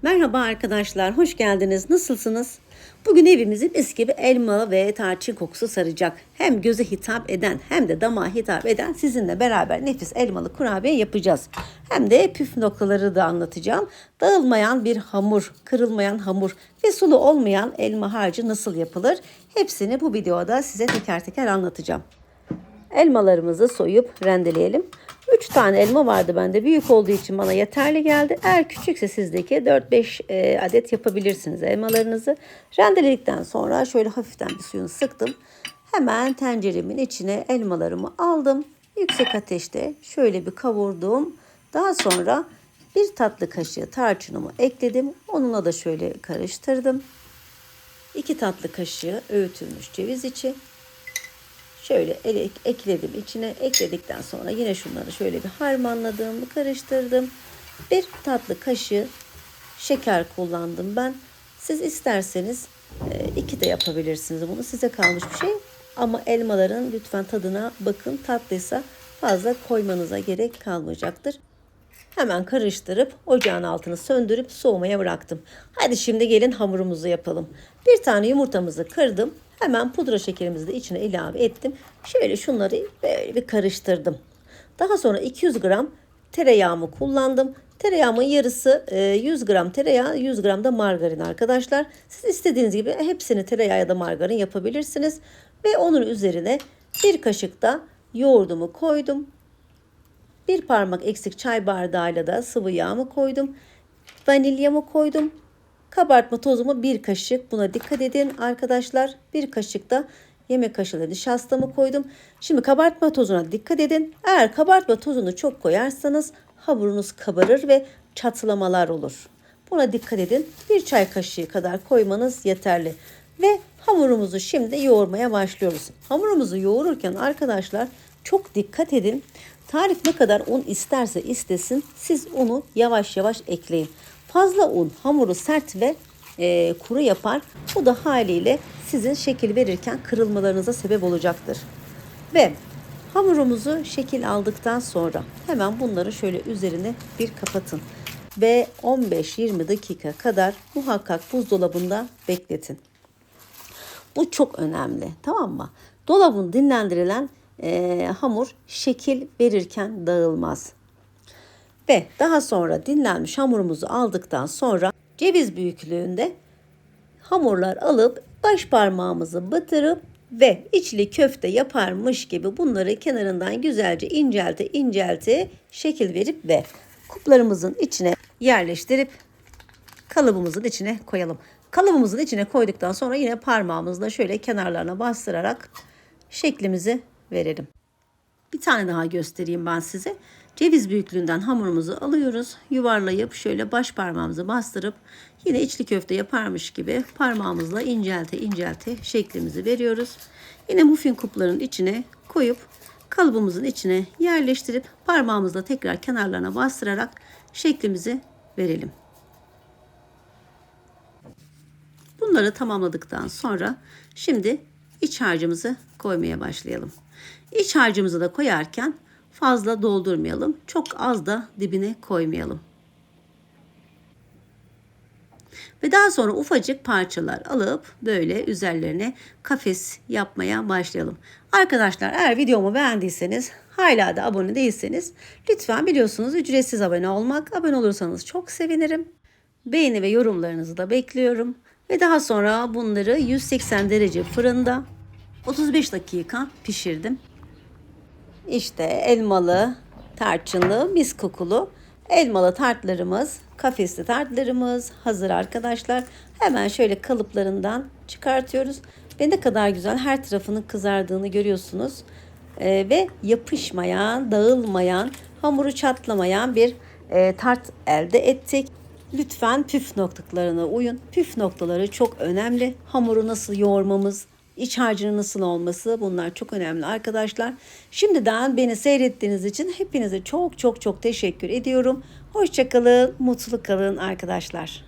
Merhaba arkadaşlar, hoş geldiniz. Nasılsınız? Bugün evimizi mis gibi elma ve tarçın kokusu saracak. Hem göze hitap eden hem de damağa hitap eden sizinle beraber nefis elmalı kurabiye yapacağız. Hem de püf noktaları da anlatacağım. Dağılmayan bir hamur, kırılmayan hamur ve sulu olmayan elma harcı nasıl yapılır? Hepsini bu videoda size teker teker anlatacağım. Elmalarımızı soyup rendeleyelim. 3 tane elma vardı bende. Büyük olduğu için bana yeterli geldi. Eğer küçükse sizdeki 4-5 adet yapabilirsiniz elmalarınızı. Rendeledikten sonra şöyle hafiften bir suyunu sıktım. Hemen tenceremin içine elmalarımı aldım. Yüksek ateşte şöyle bir kavurdum. Daha sonra bir tatlı kaşığı tarçınımı ekledim. Onunla da şöyle karıştırdım. 2 tatlı kaşığı öğütülmüş ceviz içi. Şöyle ekledim içine. Ekledikten sonra yine şunları şöyle bir harmanladım, karıştırdım. Bir tatlı kaşığı şeker kullandım ben. Siz isterseniz 2 de yapabilirsiniz bunu. Size kalmış bir şey. Ama elmaların lütfen tadına bakın. Tatlıysa fazla koymanıza gerek kalmayacaktır. Hemen karıştırıp ocağın altını söndürüp soğumaya bıraktım. Hadi şimdi gelin hamurumuzu yapalım. Bir tane yumurtamızı kırdım. Hemen pudra şekerimizi de içine ilave ettim. Şöyle şunları böyle bir karıştırdım. Daha sonra 200 gram tereyağımı kullandım. Tereyağımın yarısı 100 gram tereyağı, 100 gram da margarin arkadaşlar. Siz istediğiniz gibi hepsini tereyağı ya da margarin yapabilirsiniz. Ve onun üzerine bir kaşık da yoğurdumu koydum. Bir parmak eksik çay bardağıyla da sıvı yağımı koydum. Vanilyamı koydum. Kabartma tozumu bir kaşık. Buna dikkat edin arkadaşlar. Bir kaşık da yemek kaşığı nişastamı koydum. Şimdi kabartma tozuna dikkat edin. Eğer kabartma tozunu çok koyarsanız hamurunuz kabarır ve çatlamalar olur. Buna dikkat edin. Bir çay kaşığı kadar koymanız yeterli. Ve hamurumuzu şimdi yoğurmaya başlıyoruz. Hamurumuzu yoğururken arkadaşlar çok dikkat edin. Tarif ne kadar un isterse istesin siz unu yavaş yavaş ekleyin. Fazla un hamuru sert ve kuru yapar. Bu da haliyle sizin şekil verirken kırılmalarınıza sebep olacaktır. Ve hamurumuzu şekil aldıktan sonra hemen bunları şöyle üzerine bir kapatın. Ve 15-20 dakika kadar muhakkak buzdolabında bekletin. Bu çok önemli, tamam mı? Dolabın dinlendirilen hamur şekil verirken dağılmaz. Ve daha sonra dinlenmiş hamurumuzu aldıktan sonra ceviz büyüklüğünde hamurlar alıp baş parmağımızı batırıp ve içli köfte yaparmış gibi bunları kenarından güzelce incelte şekil verip ve kuplarımızın içine yerleştirip kalıbımızın içine koyalım. Kalıbımızın içine koyduktan sonra yine parmağımızla şöyle kenarlarına bastırarak şeklimizi verelim. Bir tane daha göstereyim ben size. Ceviz büyüklüğünden hamurumuzu alıyoruz. Yuvarlayıp şöyle baş parmağımızı bastırıp yine içli köfte yaparmış gibi parmağımızla incelte şeklimizi veriyoruz. Yine muffin kupların içine koyup kalıbımızın içine yerleştirip parmağımızla tekrar kenarlarına bastırarak şeklimizi verelim. Bunları tamamladıktan sonra şimdi iç harcımızı koymaya başlayalım. İç harcımızı da koyarken fazla doldurmayalım. Çok az da dibine koymayalım. Ve daha sonra ufacık parçalar alıp böyle üzerlerine kafes yapmaya başlayalım. Arkadaşlar eğer videomu beğendiyseniz hala da abone değilseniz lütfen biliyorsunuz ücretsiz abone olmak. Abone olursanız çok sevinirim. Beğeni ve yorumlarınızı da bekliyorum. Ve daha sonra bunları 180 derece fırında 35 dakika pişirdim. İşte elmalı, tarçınlı, mis kokulu elmalı tartlarımız, kafesli tartlarımız hazır arkadaşlar. Hemen şöyle kalıplarından çıkartıyoruz. Ve ne kadar güzel her tarafının kızardığını görüyorsunuz. Ve yapışmayan, dağılmayan, hamuru çatlamayan bir tart elde ettik. Lütfen püf noktalarına uyun. Püf noktaları çok önemli. Hamuru nasıl yoğurmamız, iç harcının nasıl olması bunlar çok önemli arkadaşlar. Şimdiden beni seyrettiğiniz için hepinize çok teşekkür ediyorum. Hoşça kalın, mutlu kalın arkadaşlar.